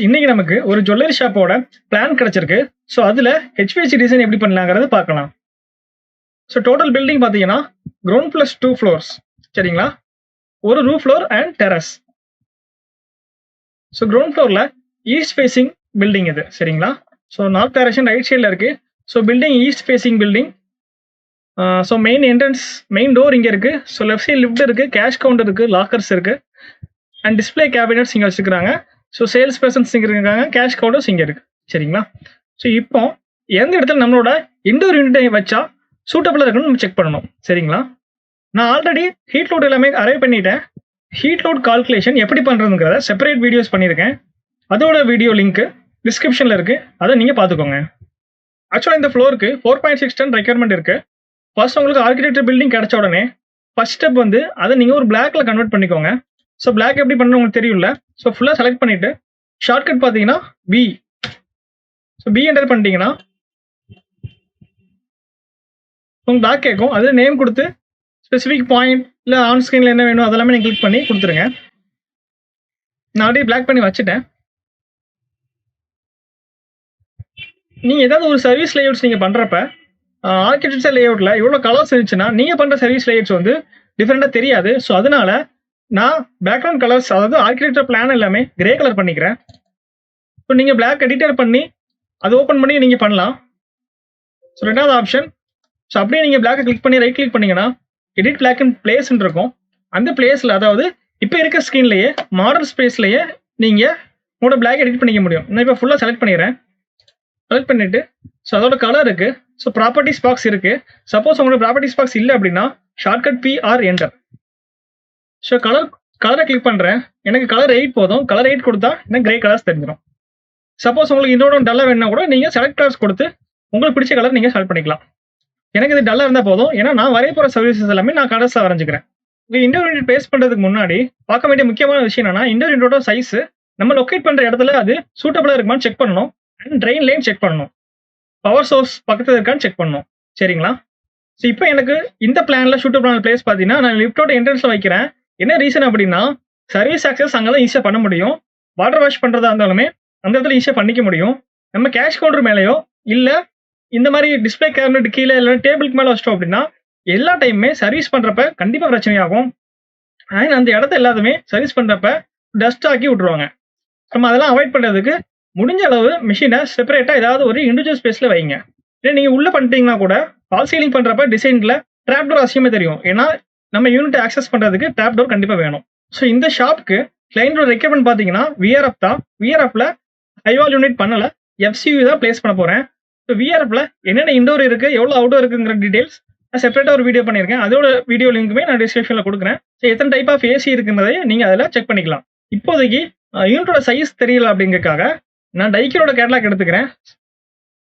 இன்னைக்கு நமக்கு ஒரு ஜுவல்லரி ஷாப்போட பிளான் கிடைச்சிருக்கு. ஸோ அதில் ஹெச்பிஹெச் டிசைன் எப்படி பண்ணலாங்கிறத பார்க்கலாம். ஸோ டோட்டல் பில்டிங் பார்த்தீங்கன்னா கிரவுண்ட் ப்ளஸ் 2 ஃப்ளோர்ஸ் சரிங்களா. ஒரு roof floor and terrace. So ground ஃப்ளோரில் ஈஸ்ட் ஃபேசிங் பில்டிங் இது சரிங்களா. ஸோ நார்த் டைரக்ஷன் ரைட் சைடில் இருக்குது. So building east facing building. So main entrance main door இங்கே இருக்குது. ஸோ லெஃப்ட் சைடு லிஃப்ட் இருக்குது, கேஷ் கவுண்டர் இருக்குது, லாக்கர்ஸ் இருக்குது அண்ட் டிஸ்பிளே கேபினட்ஸ் இங்கே வச்சுருக்காங்க. ஸோ சேல்ஸ் பர்சன்ஸ் இங்கே இருக்காங்க, கேஷ் கவுண்டர்ஸ் இங்கே இருக்குது சரிங்களா. ஸோ இப்போ எந்த இடத்துல நம்மளோட இன்டோர் யூனிட்டை வச்சா சூட்டபிளாக இருக்குன்னு நம்ம செக் பண்ணணும் சரிங்களா. நான் ஆல்ரெடி ஹீட் லோட் எல்லாமே அரைவ் பண்ணிட்டேன். ஹீட் லோட் கால்குலேஷன் எப்படி பண்ணுறதுங்கிறத செப்பரேட் வீடியோஸ் பண்ணியிருக்கேன். அதோட வீடியோ லிங்க் டிஸ்கிரிப்ஷனில் இருக்குது, அதை நீங்கள் பார்த்துக்கோங்க. ஆக்சுவலாக இந்த ஃப்ளோருக்கு 4.6 டன் ரெக்யர்மெண்ட் இருக்குது. ஃபர்ஸ்ட் உங்களுக்கு ஆர்கிடெக்சர் பில்டிங் கிடைச்ச உடனே ஃபர்ஸ்ட் ஸ்டெப் வந்து அதை நீங்கள் ஒரு பிளாக்ல கன்வெர்ட் பண்ணிக்கோங்க. ஸோ பிளாக் எப்படி பண்ணணும் உங்களுக்கு தெரியும்ல. ஸோ ஃபுல்லாக செலக்ட் பண்ணிவிட்டு ஷார்ட்கட் பார்த்தீங்கன்னா பி. ஸோ பி என்டர் பண்ணிட்டீங்கன்னா உங்களுக்கு பிளாக் கேட்கும். அதில் நேம் கொடுத்து ஸ்பெசிஃபிக் பாயிண்ட் இல்லை ஆன் ஸ்க்ரீனில் என்ன வேணும் அதெல்லாமே நீங்கள் கிளிக் பண்ணி கொடுத்துருங்க. நான் ஆல்ரெடி பிளாக் பண்ணி வச்சுட்டேன். நீங்கள் ஏதாவது ஒரு சர்வீஸ் லேஅவுட்ஸ் நீங்கள் பண்ணுறப்ப ஆர்கிடெக்சர் லேஅவுட்டில் இவ்வளோ கலர்ஸ் இருந்துச்சுன்னா நீங்கள் பண்ணுற சர்வீஸ் லேஅவுட்ஸ் வந்து டிஃப்ரெண்ட்டாக தெரியாது. ஸோ அதனால நான் பேக்ரவுண்ட் கலர்ஸ் அதாவது ஆர்கிடெக்சர் பிளான் எல்லாமே கிரே கலர் பண்ணிக்கிறேன். ஸோ நீங்கள் பிளாக் எடிட்டர் பண்ணி அது ஓப்பன் பண்ணி நீங்கள் பண்ணலாம். ஸோ ரெண்டாவது ஆப்ஷன். ஸோ அப்படியே நீங்கள் பிளாக்கை கிளிக் பண்ணி ரைட் கிளிக் பண்ணிங்கன்னா எடிட் பிளாக் இன் பிளேஸ்ன்னு இருக்கும். அந்த பிளேஸில் அதாவது இப்போ இருக்க ஸ்க்ரீன்லேயே மாடல் ஸ்பேஸ்லேயே நீங்கள் உங்களோட பிளாக் எடிட் பண்ணிக்க முடியும். நான் இப்போ ஃபுல்லாக செலக்ட் பண்ணிடுறேன். செலக்ட் பண்ணிவிட்டு ஸோ அதோட கலர் இருக்குது. ஸோ ப்ராப்பர்ட்டிஸ் பாக்ஸ் இருக்குது. சப்போஸ் உங்களுக்கு ப்ராப்பர்ட்டிஸ் பாக்ஸ் இல்லை அப்படின்னா ஷார்ட்கட் PR என்டர். ஸோ கலரை கிளிக் பண்ணுறேன். எனக்கு கலர் 8 போதும். கலர் 8 கொடுத்தா எனக்கு கிரே கலர்ஸ் தெரிஞ்சிடும். சப்போஸ் உங்களுக்கு இன்னொரு டல்லாக வேணுன்னா கூட நீங்கள் செலக்ட் கலர்ஸ் கொடுத்து உங்களுக்கு பிடிச்ச கலர் நீங்கள் செலக்ட் பண்ணிக்கலாம். எனக்கு இது டல்லாக இருந்தால் போதும். ஏன்னா நான் வரைய போகிற சர்வீசஸ் எல்லாமே நான் கலர்ஸாக வரைஞ்சிக்கிறேன். இண்டோர் யூனிட் பேஸ் பண்ணுறதுக்கு முன்னாடி பார்க்க வேண்டிய முக்கியமான விஷயம் என்னன்னா இண்டோர் யூனிட்டோட சைஸ் நம்ம லொக்கேட் பண்ணுற இடத்துல அது சூட்டபிளாக இருக்குமான்னு செக் பண்ணணும். அண்ட் ட்ரெயின் லைன் செக் பண்ணணும். பவர் சோர்ஸ் பக்கத்தில் இருக்கான்னு செக் பண்ணணும் சரிங்களா. ஸோ இப்போ எனக்கு இந்த பிளானில் சூட்டபிளான பிளேஸ் பார்த்தீங்கன்னா நான் லிஃப்டோட என்ட்ரன்ஸில் வைக்கிறேன். என்ன ரீசன் அப்படின்னா சர்வீஸ் ஆக்சஸ் அங்கே தான் ஈஸியாக பண்ண முடியும். வாட்டர் வாஷ் பண்ணுறதா இருந்தாலுமே அந்த இடத்துல ஈஸியாக பண்ணிக்க முடியும். நம்ம கேஷ் கவுண்டர் மேலேயோ இல்லை இந்த மாதிரி டிஸ்பிளே கேபினட் கீழே இல்லை டேபிளுக்கு மேலே வச்சிட்டோம் அப்படின்னா எல்லா டைமுமே சர்வீஸ் பண்ணுறப்ப கண்டிப்பாக பிரச்சனையாகும். அண்ட் அந்த இடத்த எல்லாத்துமே சர்வீஸ் பண்ணுறப்ப டஸ்ட் ஆக்கி விட்ருவாங்க. நம்ம அதெல்லாம் அவாய்ட் பண்ணுறதுக்கு முடிஞ்ச அளவு மிஷினை செப்பரேட்டாக ஏதாவது ஒரு இண்டிவிஜுவல் ஸ்பேஸில் வைங்க. இல்லை நீங்கள் உள்ளே பண்ணிட்டீங்கன்னா கூட ஃபால் சீலிங் பண்ணுறப்ப டிசைனில் ட்ராப் டோர் அவசியமே தெரியும். ஏன்னா நம்ம யூனிட் ஆக்சஸ் பண்ணுறதுக்கு ட்ராப் டோர் கண்டிப்பாக வேணும். ஸோ இந்த ஷாப்புக்கு கிளைண்டோட ரெக்யர்மெண்ட் பார்த்தீங்கன்னா VRF தான். VRFல ஹைவால் யூனிட் பண்ணலை, FCU தான் பிளேஸ் பண்ண போகிறேன். ஸோ VRFல என்னென்ன இண்டோர் இருக்குது எவ்வளோ அவுட்டோர் இருக்குங்கிற டீடைல்ஸ் நான் செப்பரேட்டாக ஒரு வீடியோ பண்ணியிருக்கேன். அதோட வீடியோ லிங்க்குமே நான் டிஸ்கிரிப்ஷனில் கொடுக்குறேன். ஸோ எத்தனை டைப் ஆஃப் AC இருக்குன்றதை நீங்கள் அதில் செக் பண்ணிக்கலாம். இப்போதைக்கு யூனிட்டோட சைஸ் தெரியல அப்படிங்கிறதுக்காக நான் டைக்கினோட கேட்லாக் எடுத்துக்கிறேன்.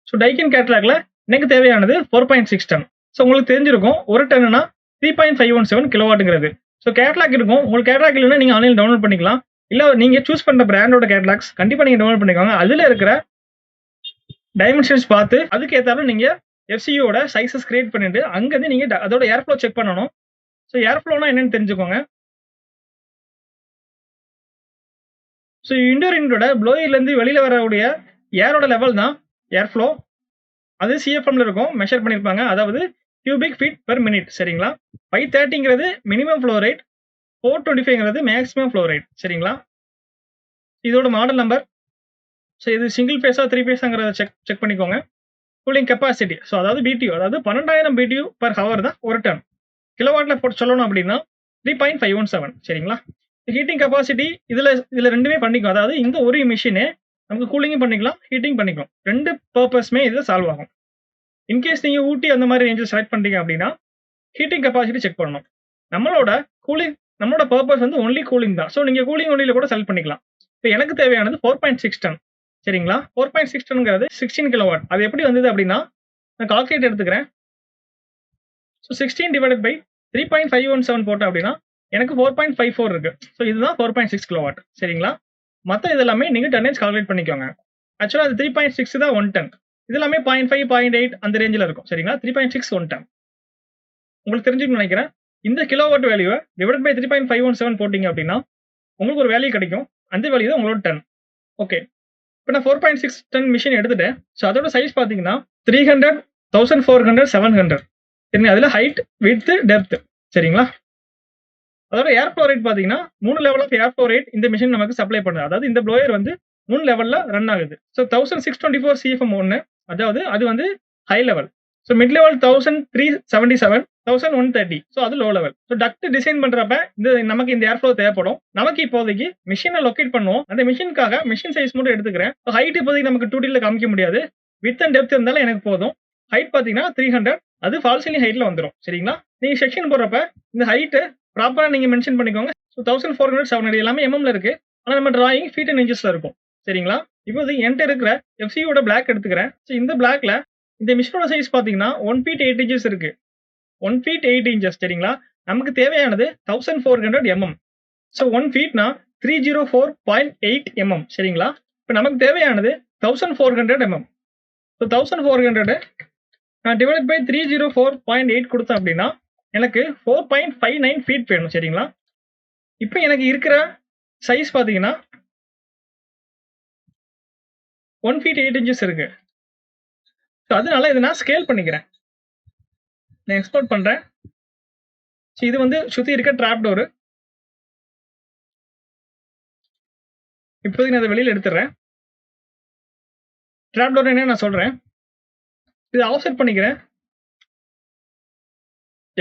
ஸோ டைக்கின் கேட்லாக்ல எனக்கு தேவையானது 4.6 டன். ஸோ உங்களுக்கு தெரிஞ்சிருக்கும் ஒரு டன்னுனா 3.517 கிலோவாட்டுங்கிறது. ஸோ கேட்லாக் இருக்கும். உங்களுக்கு கேட்லாக் இல்லைன்னா நீங்கள் ஆன்லைன் டவுன்லோட் பண்ணிக்கலாம். இல்லை நீங்கள் சூஸ் பண்ணுற பிராண்டோட கேட்லாக்ஸ் கண்டிப்பாக நீங்கள் டவுன்லோட் பண்ணிக்கோங்க. அதில் இருக்கிற டைமென்ஷன்ஸ் பார்த்து அதுக்கு ஏற்றாலும் நீங்கள் FCUவோட சைஸஸ் கிரியேட் பண்ணிட்டு அங்கேருந்து நீங்கள் அதோட ஏர்ஃப்ளோ செக் பண்ணணும். ஸோ ஏர்ஃப்ளோனா என்னன்னு தெரிஞ்சுக்கோங்க. ஸோ இண்டோர் யூனிட்டோட ப்ளோயர்லேருந்து வெளியில் வரக்கூடிய ஏரோட லெவல் தான் ஏர்ஃப்ளோ. அது CFMல இருக்கும், மெஷர் பண்ணியிருப்பாங்க. அதாவது cubic feet per minute சரிங்களா. 530ங்கிறது மினிமம் ஃப்ளோ ரேட், 425ங்கிறது மேக்ஸிமம் ஃப்ளோ ரேட் சரிங்களா. இதோட மாடல் நம்பர். ஸோ இது சிங்கிள் ஃபேஸா 3 ஃபேஸாங்கிறத செக் பண்ணிக்கோங்க. கூலிங் கெப்பாசிட்டி ஸோ அதாவது BTU அதாவது 12,000 BTU per ஹவர் தான் ஒரு டன். கிலோவாட்டில் போட்டு சொல்லணும் அப்படின்னா 3.517 சரிங்களா. ஹீட்டிங் கெப்பாசிட்டி இதில் ரெண்டுமே பண்ணிக்கும். அதாவது இந்த ஒரு மிஷினே நமக்கு கூலிங்கும் பண்ணிக்கலாம், ஹீட்டிங் பண்ணிக்கலாம். ரெண்டு பர்பஸ்மே இதில் சால்வ் ஆகும். இன்கேஸ் நீங்கள் ஊட்டி அந்த மாதிரி ரேஞ்சில் செலக்ட் பண்ணுறீங்க அப்படின்னா ஹீட்டிங் கெப்பாசிட்டி செக் பண்ணணும். நம்மளோட பர்பஸ் வந்து ஒன்லி கூலிங் தான். ஸோ நீங்கள் கூலிங் ஒன்லியில் கூட செலக்ட் பண்ணிக்கலாம். இப்போ எனக்கு தேவையானது 4.6 டன் சரிங்களா. 4.6 டன்ங்கிறது 16 கிலோவாட். அது எப்படி வந்தது அப்படின்னா நான் கால்குலேட் எடுத்துக்கிறேன். ஸோ 16 டிவைடட் பை 3.517 போட்டேன் அப்படின்னா எனக்கு 4.54 இருக்கு. ஸோ இதுதான் 4.6 கிலோவாட் சரிங்களா. மற்ற இதெல்லாமே நீங்கள் டன்னேஜ் கால்குலேட் பண்ணிக்கோங்க. ஆக்சுவலாக அது 3.6 தான் 1 டன். இது எல்லாமே 0.5 0.8 அந்த ரேஞ்சில் இருக்கும் சரிங்களா. 3.6 1 டன் உங்களுக்கு தெரிஞ்சுக்கணும்னு நினைக்கிறேன். இந்த கிலோவாட் வேல்யூவை டிவைட் பை 3.517 போட்டிங்க அப்படின்னா உங்களுக்கு ஒரு வேல்யூ கிடைக்கும். அந்த வேல்யூ தான் உங்களோட டன். ஓகே. இப்போ நான் 4.6 டன் மிஷின் எடுத்துட்டேன். ஸோ அதோட சைஸ் பார்த்தீங்கன்னா 300, 1400, 700. சரிங்க. அதில் ஹைட், விட்த், டெப்த். சரிங்களா? அதோட ஏர் ஃப்ளோ ரேட் பார்த்தீங்கன்னா 3 level of air flow rate இந்த மிஷின் நமக்கு சப்ளை பண்ணுது. அதாவது இந்த ப்ளோயர் வந்து 3 லெவல்ல ரன் ஆகுது. ஸோ 1624 CFM 1, அதாவது அது வந்து high level. So mid level 1377, 1130. So அது low level. So duct design பண்றப்ப நமக்கு இந்த ஏர் ஃப்ளோ தேவைப்படும். நமக்கு இப்போதைக்கு மிஷினை லொக்கேட் பண்ணுவோம். அந்த மிஷினுக்காக மிஷின் சைஸ் மட்டும் எடுத்துக்கிறேன். ஹைட் இப்போதைக்கு நமக்கு 2Dல காமிக்க முடியாது. வித் அண்ட் டெப்த் இருந்தாலும் எனக்கு போதும். ஹைட் பார்த்தீங்கன்னா 300, அது ஃபால் சீலிங் ஹைட்ல வந்துடும். சரிங்களா? நீங்க செக்ஷன் போடுறப்ப இந்த ஹைட் ப்ராப்பரா நீங்க மென்ஷன் பண்ணிக்கோங்க. ஸோ 1400, 700 எல்லாமே எம்எம்ல இருக்கு. ஆனா நம்ம டிராயிங் ஃபீட் அண்ட் இன்ச்சஸ்ல இருக்கும். சரிங்களா? இப்போ என்கிட்ட இருக்கிற எஃப்சியோட பிளாக் எடுத்துக்கிறேன். ஸோ இந்த பிளாக்ல இந்த மிஷினோட சைஸ் பார்த்தீங்கன்னா 1 feet 8 inches இருக்கு. 1 feet 8 inches. சரிங்களா? நமக்கு தேவையானது 1400 mm. So 1 feetனா 304.8 mm. சரிங்களா? இப்போ நமக்கு தேவையானது 1400 mm. ஸோ 1400 நான் டிவைட் பை 304.8 கொடுத்தேன் அப்படின்னா எனக்கு 4.59 feet வேணும். சரிங்களா? இப்போ எனக்கு இருக்கிற சைஸ் பார்த்தீங்கன்னா 1 feet 8 inches இருக்கு. ஸோ அதனால இதை நான் ஸ்கேல் பண்ணிக்கிறேன். நான் எக்ஸ்போர்ட் பண்றேன். ஸோ இது வந்து சுற்றி இருக்க ட்ராப் டோரு. இப்போதைக்கு நான் அதை வெளியில் எடுத்துடுறேன். ட்ராப் டோர் என்ன நான் சொல்றேன். இதை ஆஃப்செட் பண்ணிக்கிறேன்.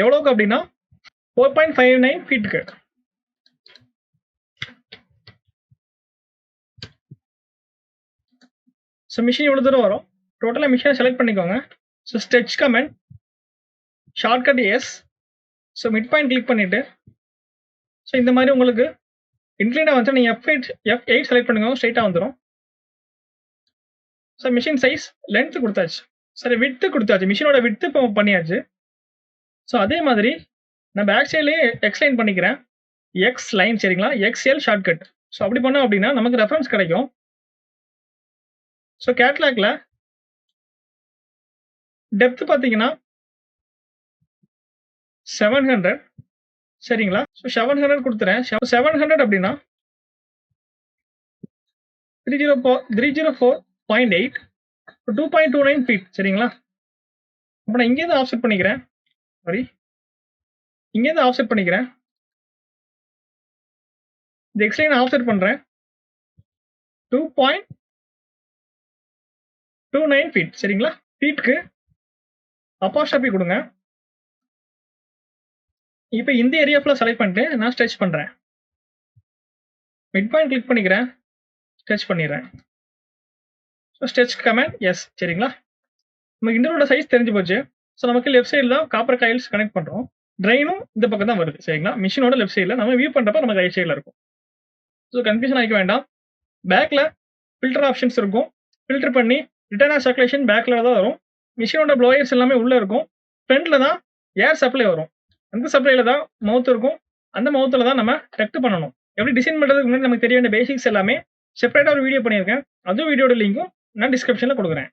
எவ்வளோக்கு அப்படின்னா 4.59 feetக்கு. ஸோ மிஷின் இவ்வளோ தூரம் வரும். டோட்டலாக மிஷினை செலக்ட் பண்ணிக்கோங்க. So stretch command, shortcut S. So mid point click பண்ணிட்டு ஸோ இந்த மாதிரி உங்களுக்கு இன்க்ளைனாக வந்து நீங்கள் F8 செலக்ட் பண்ணிக்கோங்க. ஸ்ட்ரைட்டாக வந்துடும். ஸோ மிஷின் சைஸ் லென்த் கொடுத்தாச்சு. சரி, விட்த்து கொடுத்தாச்சு. மிஷினோட விட்த்து இப்போ பண்ணியாச்சு. ஸோ அதே மாதிரி நான் பேக் சைட்லேயே எக்ஸ்லைன் பண்ணிக்கிறேன். X line. சரிங்களா? XL shortcut. ஸோ அப்படி பண்ணோம் அப்படின்னா நமக்கு ரெஃபரன்ஸ் கிடைக்கும். ஸோ கேட்லாக்ல டெப்த் பார்த்தீங்கன்னா 700. சரிங்களா? ஸோ 700 கொடுத்துறேன். 700 அப்படின்னா 304.8, 2.29 feet. சரிங்களா? அப்போ நான் இங்கேருந்து ஆஃப்செட் பண்ணிக்கிறேன். சாரி, இங்கேருந்து ஆஃப்செட் பண்ணிக்கிறேன். இந்த எக்ஸ்லைன் ஆஃப்செட் பண்ணுறேன். 2.29 feet. சரிங்களா? ஃபீட்க்கு அப்பாஸ்ட்ராபி கொடுங்க. இப்போ இந்த ஏரியா ஃபுல்லாக செலக்ட் பண்ணிட்டு நான் ஸ்ட்ரெச் பண்ணுறேன். மிட் பாயிண்ட் கிளிக் பண்ணிக்கிறேன். ஸ்ட்ரெச் பண்ணிடுறேன். So stretch command S. சரிங்களா? நமக்கு இன்டர்னோட சைஸ் தெரிஞ்சு போச்சு. ஸோ நமக்கு லெஃப்ட் சைடில் தான் காப்பர் காயில்ஸ் கனெக்ட் பண்ணுறோம். ட்ரைனும் இந்த பக்கம் தான் வருது. சரிங்களா? மிஷினோட லெஃப்ட் சைடில் நம்ம வியூ பண்ணுறப்ப நமக்கு ரைட் சைடில் இருக்கும். ஸோ கன்ஃபியூஷன் ஆகிக்க வேண்டாம். பேக்கில் ஃபில்டர் ஆப்ஷன்ஸ் இருக்கும். ஃபில்டர் பண்ணி ரிட்டர்ன் ஆர் சர்க்குலேஷன் பேக்கில் தான் வரும். மிஷினோட ப்ளோயர்ஸ் எல்லாமே உள்ளே இருக்கும். ஃப்ரண்ட்டில் தான் ஏர் சப்ளை வரும். அந்த சப்ளைல தான் மவுத் இருக்கும். அந்த மவுத்தில் தான் நம்ம டெக்ட் பண்ணணும். எப்படி டிசைன் பண்ணுறதுக்கு முன்னாடி நமக்கு தெரிய வேண்டிய பேசிக்ஸ் எல்லாமே செப்பரேட்டாக ஒரு வீடியோ பண்ணியிருக்கேன். அதுவும் வீடியோட லிங்க்கும் நான் டிஸ்கிரிப்ஷனில் கொடுக்குறேன்.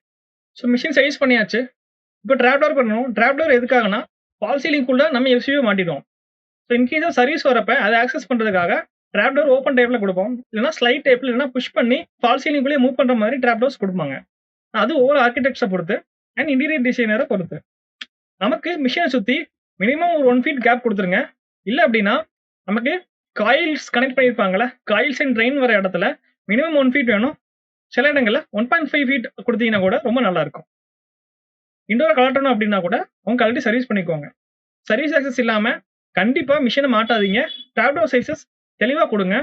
ஸோ மிஷின் சைஸ் பண்ணியாச்சு. இப்போ ட்ராப் டோர் பண்ணணும். ட்ராப் டோர் எதுக்காகனா ஃபால் சீலிங்குள்ள நம்ம எஃப்சியூ மாட்டிடுவோம். ஸோ இன்கேஸ் சர்வீஸ் வரப்ப அதை ஆக்சஸ் பண்ணுறதுக்காக ட்ராப் டோர் ஓப்பன் டைப்ல கொடுப்போம். இல்லைனா ஸ்லைட் டைப்ல இல்லைனா புஷ் பண்ணி ஃபால் சீலிங்குள்ளே மூவ் பண்ணுற மாதிரி ட்ராப் டோர்ஸ் கொடுப்பாங்க. அது ஒவ்வொரு ஆர்கிடெக்ட்ஸை பொறுத்து அண்ட் இன்டீரியர் டிசைனரை பொறுத்து. நமக்கு மிஷினை சுற்றி மினிமம் ஒரு 1 feet கேப் கொடுத்துருங்க. இல்லை அப்படின்னா நமக்கு காயில்ஸ் கனெக்ட் பண்ணியிருப்பாங்கல்ல, காயில்ஸ் அண்ட் ட்ரெயின் வர இடத்துல மினிமம் 1 feet வேணும். சில இடங்களில் 1.5 feet கொடுத்தீங்கன்னா கூட ரொம்ப நல்லா இருக்கும். இண்டோர் கலட்டணும் அப்படின்னா கூட அவங்க கழட்டி சர்வீஸ் பண்ணிக்குவாங்க. சர்வீஸ் ஆக்சஸ் இல்லாமல் கண்டிப்பாக மிஷினை மாட்டாதீங்க. ட்ராப்டோர் சைஸஸ் தெளிவாக கொடுங்க.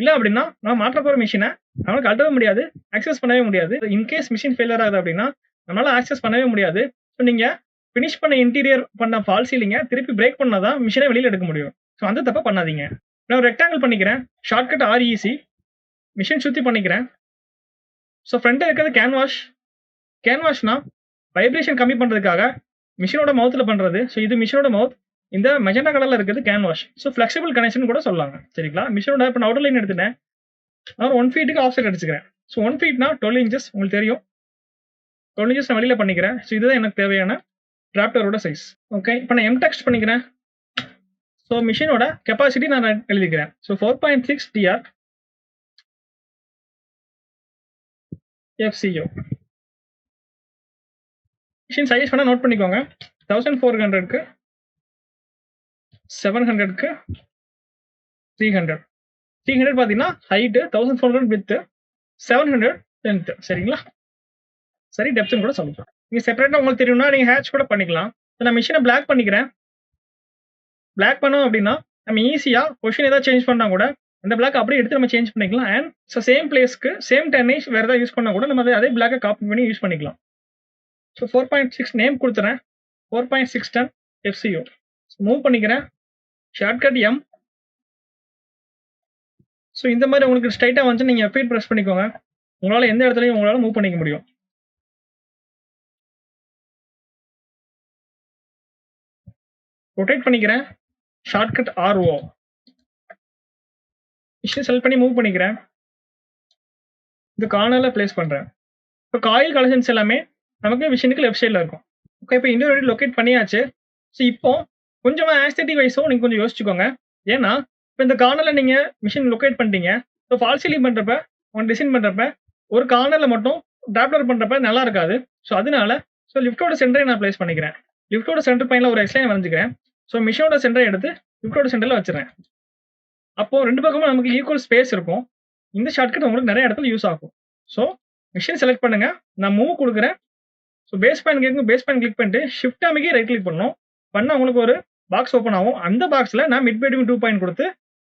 இல்லை அப்படின்னா நம்ம மாற்ற போகிற மிஷினை நம்மளால் கழட்டவே முடியாது, ஆக்சஸ் பண்ணவே முடியாது. இன்கேஸ் மிஷின் ஃபெயிலியர் ஆகுது அப்படின்னா நம்மளால் ஆக்சஸ் பண்ணவே முடியாது. ஸோ நீங்கள் ஃபினிஷ் பண்ண இன்டீரியர் பண்ண ஃபால் சீலிங்கை திருப்பி பிரேக் பண்ணால் தான் மிஷினை வெளியில் எடுக்க முடியும். ஸோ அந்த தப்பை பண்ணாதீங்க. நான் ஒரு ரெக்டாங்கிள் பண்ணிக்கிறேன். Shortcut REC. மிஷின் சுற்றி பண்ணிக்கிறேன். ஸோ ஃப்ரண்ட்டில் இருக்கிறது கேன்வாஷ். கேன்வாஷ்னா வைப்ரேஷன் கம்மி பண்ணுறதுக்காக மிஷினோட மவுத்தில் பண்ணுறது. ஸோ இது மிஷினோட மவுத். இந்த மெஜெண்டா கலரில் இருக்கிறது கேன்வாஷ். ஸோ ஃப்ளெக்சிபிள் கனெக்ஷன் கூட சொல்லலாங்க. சரிங்களா? மிஷினோட இப்போ நான் அவுட்டர் லைன் எடுத்துட்டேன். நான் 1 feetக்கு ஆஃப்செட் அடிச்சுக்கிறேன். ஸோ 1 feetனா 12 inches உங்களுக்கு தெரியும். 12 inches நான் வெளியில் பண்ணிக்கிறேன். ஸோ இதுதான் எனக்கு தேவையான ட்ராப்டரோட சைஸ். ஓகே, இப்போ நான் டெக்ஸ்ட் பண்ணிக்கிறேன். ஸோ மிஷினோட கெப்பாசிட்டி நான் எழுதிக்கிறேன். So 4.6 TR FCO. Machine size வேணா நோட் பண்ணிக்கோங்க. 1400க்கு 700க்கு 300. 300 பார்த்தீங்கன்னா ஹைட், 1400 வித், 700 லென்த். சரிங்களா? சரி, டெப்த்னு கூட சொல்லலாம். நீங்க செப்பரேட்டா உங்களுக்கு தெரியும்னா நீங்க ஹேட்ச் கூட பண்ணிக்கலாம். நான் மிஷினை பிளாக் பண்ணிக்கிறேன். பிளாக் பண்ணோம் அப்படின்னா நம்ம ஈஸியா பொசிஷன் ஏதாவது சேஞ்ச் பண்ணா கூட அந்த பிளாக் அப்படியே எடுத்து நம்ம சேஞ்ச் பண்ணிக்கலாம். அண்ட் சேம் பிளேஸ்க்கு சேம் டென்னேஜ் வேற ஏதாவது யூஸ் பண்ணா கூட நம்ம அதே பிளாக்கை காப்பி பண்ணி யூஸ் பண்ணிக்கலாம். ஸோ 4.6 நேம் கொடுத்துறேன். 4.610 FCO. மூவ் பண்ணிக்கிறேன். Shortcut M. ஸோ இந்த மாதிரி உங்களுக்கு ஸ்ட்ரைட்டாக வந்து நீங்கள் F8 ப்ரெஸ் பண்ணிக்கோங்க. உங்களால் எந்த இடத்துலையும் உங்களால் மூவ் பண்ணிக்க முடியும். ரொட்டேட் பண்ணிக்கிறேன். Shortcut RO. மிஷினை செலக்ட் பண்ணி மூவ் பண்ணிக்கிறேன். இந்த கார்னரில் பிளேஸ் பண்ணுறேன். இப்போ காயில் கலெக்ஷன்ஸ் எல்லாமே நமக்கு மிஷினுக்கு லெஃப்ட் சைடில் இருக்கும். ஓகே, இப்போ இன்னொரு லொக்கேட் பண்ணியாச்சு. ஸோ இப்போ கொஞ்சமாக ஆஸ்தெட்டிக் வைஸும் நீங்கள் கொஞ்சம் யோசிச்சுக்கோங்க. ஏன்னா இப்போ இந்த கார்னரில் நீங்கள் மிஷின் லொக்கேட் பண்ணிட்டீங்க. ஸோ ஃபால் சீலிங் பண்ணுறப்ப ஒன் டிசைன் பண்ணுறப்ப ஒரு கார்னரில் மட்டும் ட்ராப்லர் பண்ணுறப்ப நல்லா இருக்காது. ஸோ அதனால லிஃப்டோட சென்டரை நான் பிளேஸ் பண்ணிக்கிறேன். லிஃப்டோட சென்டர் பாயிண்ட்ல ஒரு எக்ஸ்லைன் வரைஞ்சிக்கிறேன். ஸோ மிஷினோட சென்டரை எடுத்து லிஃப்டோட சென்டரில் வச்சுறேன். அப்போ ரெண்டு பக்கமும் நமக்கு ஈக்குவல் ஸ்பேஸ் இருக்கும். இந்த ஷார்ட்கட் உங்களுக்கு நிறைய இடத்துல யூஸ் ஆகும். ஸோ மிஷின் செலக்ட் பண்ணுங்க. நான் மூவ் கொடுக்குறேன். ஸோ பேஸ் பாயிண்ட் கேட்கும். பேஸ் பாயிண்ட் கிளிக் பண்ணிட்டு ஷிஃப்ட் அமைக்கி ரைட் கிளிக் பண்ணணும். பண்ணால் உங்களுக்கு ஒரு பாக்ஸ் ஓப்பன் ஆகும். அந்த பாக்ஸில் நான் மிட் பெட்டிங் 2 பாயிண்ட் கொடுத்து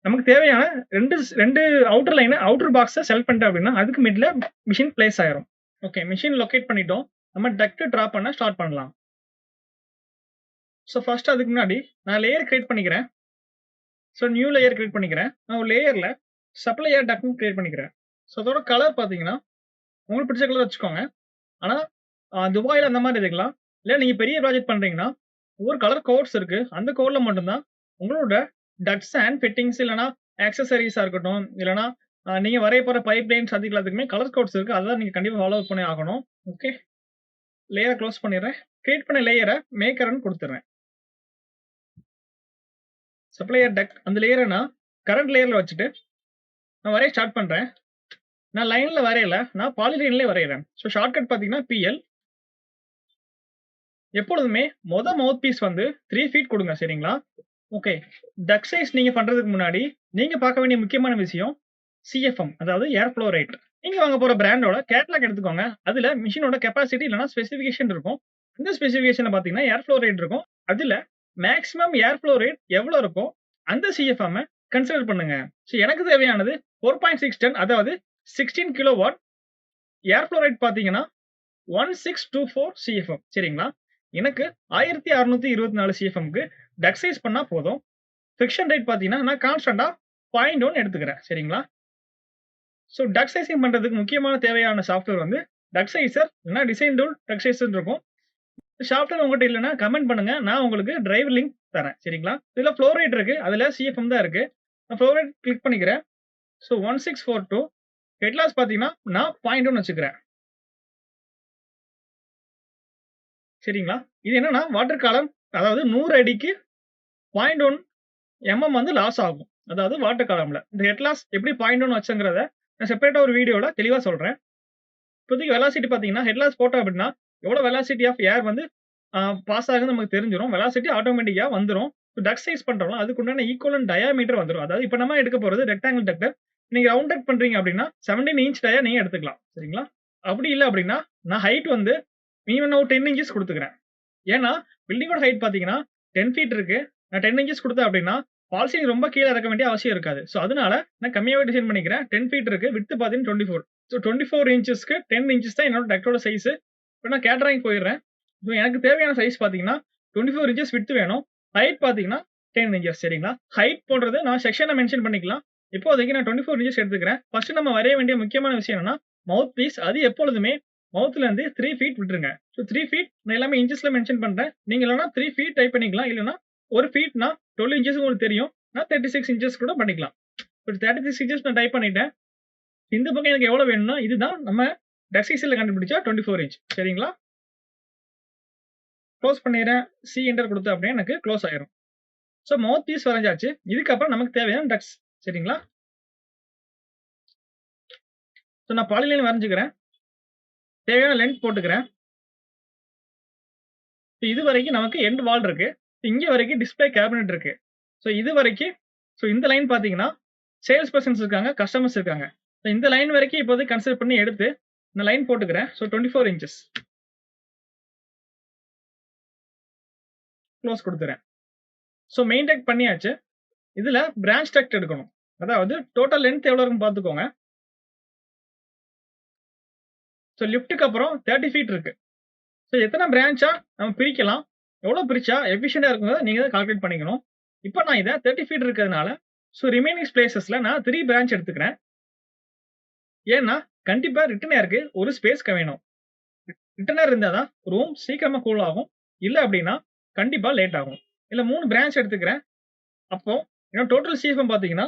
நமக்கு தேவையான ரெண்டு அவுட்டர் லைனை அவுட்டர் பாக்ஸை செலக்ட் பண்ணிட்டேன் அப்படின்னா அதுக்கு மிட்ல மிஷின் பிளேஸ் ஆயிரும். ஓகே, மிஷின் லொக்கேட் பண்ணிட்டோம். நம்ம டக்ட் ட்ரா பண்ண ஸ்டார்ட் பண்ணலாம். ஸோ ஃபர்ஸ்ட் அதுக்கு முன்னாடி நான் லேயர் கிரியேட் பண்ணிக்கிறேன். ஸோ நியூ லேயர் கிரியேட் பண்ணிக்கிறேன். நான் ஒரு லேயரில் சப்ளையர் டக்ட்னு கிரியேட் பண்ணிக்கிறேன். ஸோ அதோட கலர் பார்த்தீங்கன்னா உங்களுக்கு பிடிச்ச கலர் வச்சுக்கோங்க. ஆனால் துபாயில் அந்த மாதிரி இருக்கலாம். இல்லை நீங்கள் பெரிய ப்ராஜெக்ட் பண்ணுறீங்கன்னா ஒவ்வொரு கலர் கோட்ஸ் இருக்கு. அந்த கோட்ல மட்டும்தான் உங்களோட டக்ட்ஸ் அண்ட் ஃபிட்டிங்ஸ் இல்லைனா ஆக்சசரிஸாக இருக்கட்டும், இல்லைனா நீங்கள் வரைய போகிற பைப் லைன்ஸ் அது எல்லாத்துக்குமே கலர் கோட்ஸ் இருக்கு. அதான் நீங்கள் கண்டிப்பாக ஃபாலோ பண்ணி ஆகணும். ஓகே, லேயரை க்ளோஸ் பண்ணிடுறேன். கிரியேட் பண்ண லேயரை மேக்கர்னு கொடுத்துட்றேன். சப்ளையர் டக்ட் அந்த லேயரை நான் கரண்ட் லேயரில் வச்சுட்டு நான் வரைய ஸ்டார்ட் பண்ணுறேன். நான் லைனில் வரையல, நான் பாலிலைன்லேயே வரைகிறேன். ஸோ ஷார்ட்கட் பார்த்தீங்கன்னா PL. எப்பொழுதுமே மவுத் பீஸ் வந்து 3 ஃபீட் கொடுங்க. சரிங்களா? ஓகே, டக் சைஸ் நீங்க பண்றதுக்கு முன்னாடி நீங்க பார்க்க வேண்டிய முக்கியமான விஷயம் CFM, அதாவது ஏர் ஃப்ளோ ரேட். நீங்க வாங்க போற பிராண்டோட கேட்லாக் எடுத்துக்கோங்க. அதுல மிஷினோட கெப்பாசிட்டி இல்லைனா ஸ்பெசிஃபிகேஷன் இருக்கும். இந்த ஸ்பெசிஃபிகேஷன்ல பாத்தீங்கன்னா ஏர் ஃப்ளோ ரேட் இருக்கும். அதுல மேக்ஸிமம் ஏர் ஃப்ளோ ரேட் எவ்வளவு இருக்கோ அந்த CFM கன்சிடர் பண்ணுங்க. ஸோ எனக்கு தேவையானது 4.610, அதாவது 16 கிலோவாட். ஏர் ஃப்ளோ ரேட் பாத்தீங்கன்னா 1624 CFM. சரிங்களா? எனக்கு 1624 CFMக்கு டக் சைஸ் பண்ணா போதும். ஃபிரிக்ஷன் ரேட் பாத்தீங்கன்னா நான் கான்ஸ்டன்டா 0.1 எடுத்துக்கிறேன். சரிங்களா? ஸோ டக் சைசிங் பண்றதுக்கு முக்கியமான தேவையான சாஃப்ட்வேர் வந்து டக் சைசர் இல்லைனா டிசைன் டூல் டக் சைசர் இருக்கும். சாஃப்ட்வேர் உங்ககிட்ட இல்லைன்னா கமெண்ட் பண்ணுங்க, நான் உங்களுக்கு டிரைவர் லிங்க் தரேன். சரிங்களா? இதுல ஃப்ளோ ரேட் இருக்கு, அதுல CFM தான் இருக்கு. நான் ஃப்ளோ ரேட் கிளிக் பண்ணிக்கிறேன். ஸோ 1642. ஹெட் லாஸ் பாத்தீங்கன்னா நான் 0.1 வச்சுக்கிறேன். சரிங்களா? இது என்னன்னா வாட்டர் காலம், அதாவது 100 அடிக்கு 0.1 mm வந்து லாஸ் ஆகும். அதாவது வாட்டர் காலம்ல இந்த ஹெட் லாஸ் எப்படி 0.1 வச்சுங்கிறத நான் செப்பரேட்டா ஒரு வீடியோல தெளிவா சொல்றேன். இப்போதைக்கு வெலாசிட்டி பாத்தீங்கன்னா ஹெட் லாஸ் போட்டோம் அப்படின்னா எவ்வளவு வெலாசிட்டி ஆஃப் ஏர் வந்து பாஸ் ஆகுது நமக்கு தெரிஞ்சிடும். வெலாசிட்டி ஆட்டோமேட்டிக்கா வந்துடும். டக் சைஸ் பண்றோம் அதுக்கு உண்டான ஈக்குவலன்ட் டயாமீட்டர் வந்துடும். அதாவது இப்போ நம்ம எடுக்க போறது ரெக்டாங்கிள் டக்டர். நீங்க ரவுண்ட் டக் பண்றீங்க அப்படின்னா 17 இன்ச் டயா நீங்க எடுத்துக்கலாம். சரிங்களா? அப்படி இல்லை அப்படின்னா நான் ஹைட் வந்து மினிமம் ஒரு 10 இன்ச்சஸ் கொடுத்துக்கிறேன். ஏன்னா பில்டிங்கோட ஹைட் பாத்தீங்கன்னா 10 ஃபீட் இருக்கு. நான் 10 இன்ச்சஸ் கொடுத்தேன் அப்படின்னா ஃபால் சீலிங் ரொம்ப கீழே இறக்க வேண்டிய அவசியம் இருக்காது. ஸோ அதனால நான் கம்மியாவே டிசைன் பண்ணிக்கிறேன். 10 ஃபீட் இருக்கு. வித் பாத்தீங்கன்னா 24. ஸோ 24 இன்ச்சஸ்க்கு 10 இன்ச்சஸ் தான் என்னோட டக்டோட சைஸ். இப்போ நான் கேட்டரிங் போயிடுறேன். ஸோ எனக்கு தேவையான சைஸ் பாத்தீங்கன்னா 24 இன்ச்சஸ் வித் வேணும். ஹைட் பாத்தீங்கன்னா 10 இன்ச்சஸ். சரிங்களா? ஹைட் போடுறது நான் செக்ஷனை மென்ஷன் பண்ணிக்கலாம். இப்போதைக்கு நான் 24 இன்ச்சஸ் எடுத்துக்கிறேன். ஃபர்ஸ்ட் நம்ம வரைய வேண்டிய முக்கியமான விஷயம் என்னன்னா மவுத் பீஸ். அது எப்பொழுதுமே மவுத்ல இருந்து 3 ஃபீட் விட்டுருங்க. ஸோ 3 ஃபீட் நான் எல்லாமே இன்ச்சஸ்ல மென்ஷன் பண்றேன். நீங்க இல்லைனா 3 ஃபீட் டைப் பண்ணிக்கலாம். இல்லைனா ஒரு ஃபீட்னா 12 இன்ச்சஸ் உங்களுக்கு தெரியும். நான் 36 இன்ச்சஸ் கூட பண்ணிக்கலாம். இப்போ 36 இன்ச்சஸ் நான் டைப் பண்ணிட்டேன். இந்த பக்கம் எனக்கு எவ்வளவு வேணும்னா இதுதான் நம்ம டக் சைஸ்ல கண்டுபிடிச்சா 24 இன்ச். சரிங்களா? க்ளோஸ் பண்ணிடுறேன். சி என்டர் கொடுத்து அப்படியே எனக்கு க்ளோஸ் ஆயிரும். ஸோ மவுத் பீஸ் வரைஞ்சாச்சு. இதுக்கப்புறம் நமக்கு தேவையான டக்ஸ். சரிங்களா? ஸோ நான் பாலிலைன் வரைஞ்சுக்கிறேன். தேவையான லென்த் போட்டுக்கிறேன். இது வரைக்கும் நமக்கு எண்ட் வால் இருக்கு. இங்க வரைக்கும் டிஸ்ப்ளே கேபினெட் இருக்கு. இது வரைக்கும் இந்த லைன் பார்த்தீங்கன்னா, சேல்ஸ் பெர்சன்ஸ் இருக்காங்க, கஸ்டமர்ஸ் இருக்காங்க. இந்த லைன் வரைக்கும் இப்போதைக்கு கன்சிடர் பண்ணி எடுத்து நான் லைன் போட்டுக்கிறேன். 24 இன்ச்சஸ். க்ளோஸ் குடுத்துறேன். மெயின் டக்ட் பண்ணியாச்சு. இதுல பிரான்ச் டக்ட் எடுக்கணும். அதாவது டோட்டல் லென்த் எவ்வளவு இருக்குன்னு பார்த்துக்கோங்க. லிஃப்ட்டுக்கு அப்புறம் 30 ஃபீட் இருக்கு. எத்தனை பிரான்ச்சா நம்ம பிரிக்கலாம், எவ்வளவு பிரிச்சா எஃபிஷியன்ட்டா இருக்குங்கிறத நீங்க தான் கால்குலேட் பண்ணிக்கணும். இப்போ நான் இத 30 ஃபீட் இருக்கிறதுனால ரிமைனிங் ஸ்பேசஸ்ல நான் 3 பிரான்ச் எடுத்துக்கிறேன். ஏன்னா கண்டிப்பா ரிட்டர்ன் ஏருக்கு ஒரு ஸ்பேஸ் வேணும். ரிட்டர்ன் ஏர் இருந்தா தான் ரூம் சீக்கிரமா கூல் ஆகும். இல்ல அப்படின்னா கண்டிப்பா லேட் ஆகும். இல்ல 3 பிரான்ச் எடுத்துக்கிறேன். அப்போ என்னோட டோட்டல் சிஎஃப்எம் பாத்தீங்கன்னா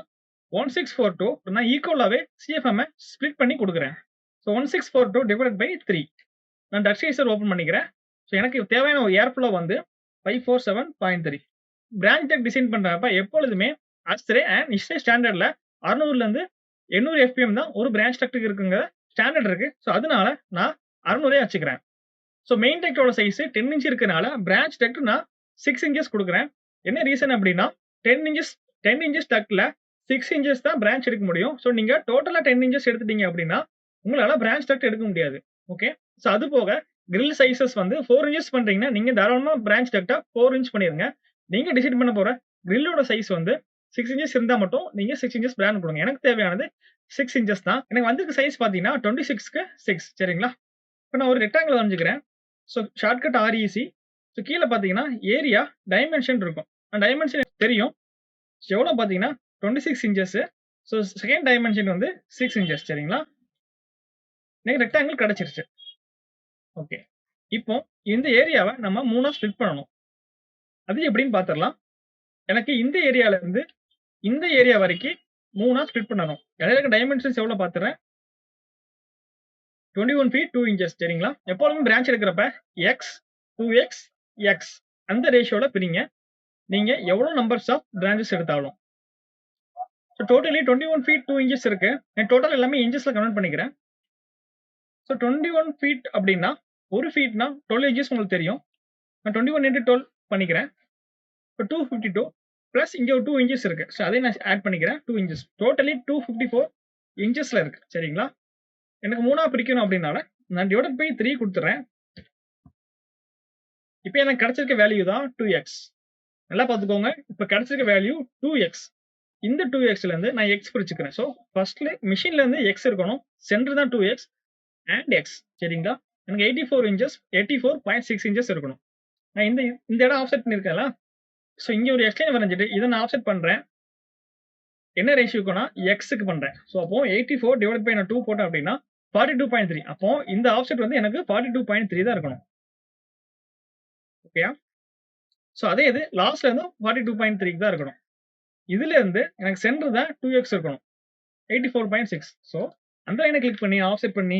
1642. நான் ஈக்குவலாவே சிஎஃப்எம் ஸ்ப்ளிட் பண்ணி கொடுக்குறேன். 1642 டிவைடட் பை 3. நான் டக் சைசர் ஓபன் பண்ணிக்கிறேன். எனக்கு தேவையான ஒரு ஏர் ஃப்ளோ வந்து 547.3. பிரான்ச் டக் டிசைன் பண்றப்ப எப்பொழுதுமே அஸ்ரே அண்ட் இஸ்ரே ஸ்டாண்டர்ட்ல 600ல இருந்து 800 FPM தான் ஒரு பிரான்ச் டக்ட்டுக்கு இருக்குங்க ஸ்டாண்டர்ட் இருக்கு. அதனால நான் 600 வச்சுக்கிறேன். மெயின் டக்டோட சைஸ் 10 இன்ச் இருக்கனால பிரான்ச் டக்ட் நான் 6 இன்ச்சஸ் கொடுக்குறேன். என்ன ரீசன் அப்படின்னா 10 இன்ச்சஸ் டக்ட்ல 6 இன்ச்சஸ் தான் பிரான்ச் எடுக்க முடியும். நீங்க டோட்டலா 10 இன்ச்சஸ் எடுத்துட்டீங்க அப்படின்னா உங்களால பிரான்ச் டக்ட் எடுக்க முடியாது. ஓகே, அது போக கிரில் சைஸஸ் வந்து 4 இன்ச்சஸ் பண்றீங்கன்னா நீங்க தாராளமா பிரான்ச் டக்டா 4 இன்ச் பண்ணிருங்க. நீங்க டிசைட் பண்ண போற கிரில்லோட சைஸ் வந்து 6 இன்ச்சஸ் இருந்தா மட்டும் நீங்க 6 இன்ச்சஸ் பிராண்ட் கொடுங்க. எனக்கு தேவையானது 6 இன்ச்சஸ் தான். எனக்கு வந்திருக்க சைஸ் பாத்தீங்கன்னா 26க்கு 6. சரிங்களா? இப்போ நான் ஒரு ரெக்டாங்கிள் வரைஞ்சுக்கிறேன். Shortcut REC. கீழே பாத்தீங்கன்னா ஏரியா டைமென்ஷன் இருக்கும். அந்த டைமென்ஷன் தெரியும். எவ்வளவு பாத்தீங்கன்னா 26 இன்ச்சஸ். செகண்ட் டைமென்ஷன் வந்து 6 இன்ச்சஸ். சரிங்களா? எனக்கு ரெக்டாங்கிள் கிடைச்சிருச்சு. ஓகே, இப்போ இந்த ஏரியாவை நம்ம 3ஆ ஸ்ப்ளிட் பண்ணணும். அது எப்படின்னு பாத்திரலாம். எனக்கு இந்த ஏரியால இருந்து இந்த ஏரியா வரைக்கும் 3ஆ ஸ்ப்ளிட் பண்ணணும். இடையில டைமென்ஷன்ஸ் எவ்வளவு பாத்துறேன். 21 feet 2 inches. சரிங்களா? எப்பொழுதுமே பிரான்ச் எடுக்கிறப்ப x 2x x அந்த ரேஷியோல பிரிங்க. நீங்க எவ்வளவு நம்பர்ஸ் ஆஃப் பிரான்ச்சஸ் எடுத்தாலும். டோட்டலி 21 feet 2 inches இருக்கு. நான் டோட்டல் எல்லாமே இன்ச்சஸ்ல கன்வெர்ட் பண்ணிக்கிறேன். 21 feet அப்படின்னா ஒரு ஃபீட்னா 12 inches உங்களுக்கு தெரியும். நான் 21 into 12 பண்ணிக்கிறேன். 252 பிளஸ் இங்க ஒரு 2 inches இருக்கு. அதை நான் ஆட் பண்ணிக்கிறேன். 2 inches. டோட்டலி 254 inchesல இருக்கு. சரிங்களா? எனக்கு 3ஆ பிரிக்கணும் அப்படினால நான் டிவைடட் பை 3 கொடுத்துறேன். இப்போ எனக்கு கிடைச்சிருக்க வேல்யூ தான் 2x. நல்லா பாத்துக்கோங்க. இப்போ கிடைச்சிருக்க வேல்யூ 2x. இந்த 2xல இருந்து நான் x பிரிச்சுக்கிறேன். ஃபர்ஸ்ட்ல மெஷின்ல இருந்து x இருக்கணும். சென்டர் தான் 2x and x. சரிங்களா? எனக்கு 84 inches 84.6 inches இருக்கணும். நான் இந்த இடம் ஆஃப்செட் பண்ணிருக்கேன்ல. இங்க ஒரு x லைன் வரைஞ்சிட்டு இதை நான் ஆஃப்செட் பண்றேன். என்ன ரேஷியோக்குனா x க்கு பண்றேன். அப்போ 84 டிவைடட் பை நான் 2 போட்டேன் அப்படின்னா 42.3. அப்போ இந்த ஆஃப்செட் வந்து எனக்கு 42.3 தான் இருக்கணும். ஓகேயா? அதே இது லாஸ்ட்ல இருந்து 42.3 தான் இருக்கணும். இதுல இருந்து எனக்கு சென்டர் தான் 2x இருக்கணும். 84.6. அந்த லைனை கிளிக் பண்ணி ஆஃப்செட் பண்ணி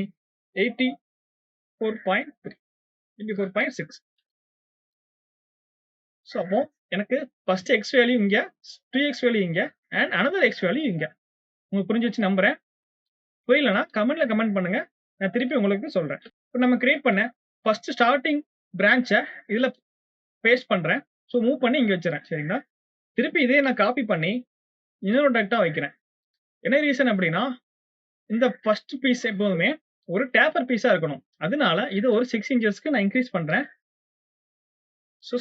84.3 84.6. அப்போ எனக்கு ஃபர்ஸ்ட் x வேல்யூ இங்க, 2x வேல்யூ இங்க and another x வேல்யூ இங்க. உங்களுக்கு புரிஞ்சிச்சு நம்புறேன். புரியலனா கமெண்ட்ல கமெண்ட் பண்ணுங்க. நான் திருப்பி உங்களுக்கு சொல்றேன். இப்போ நம்ம கிரியேட் பண்ண ஃபர்ஸ்ட் ஸ்டார்டிங் பிரான்ச்சை இதுல பேஸ்ட் பண்றேன். மூவ் பண்ணி இங்க வச்சிரேன். சரிங்களா? திருப்பி இதே நான் காப்பி பண்ணி இன்னொரு டக்டா வைக்கிறேன். என்ன ரீசன் அப்படின்னா இந்த ஃபர்ஸ்ட் பீஸ் எப்போதுமே ஒரு டேப்பர் பீஸா இருக்கணும். அதனால இது ஒரு 6 inchesக்கு நான் இன்க்ரீஸ் பண்றேன்.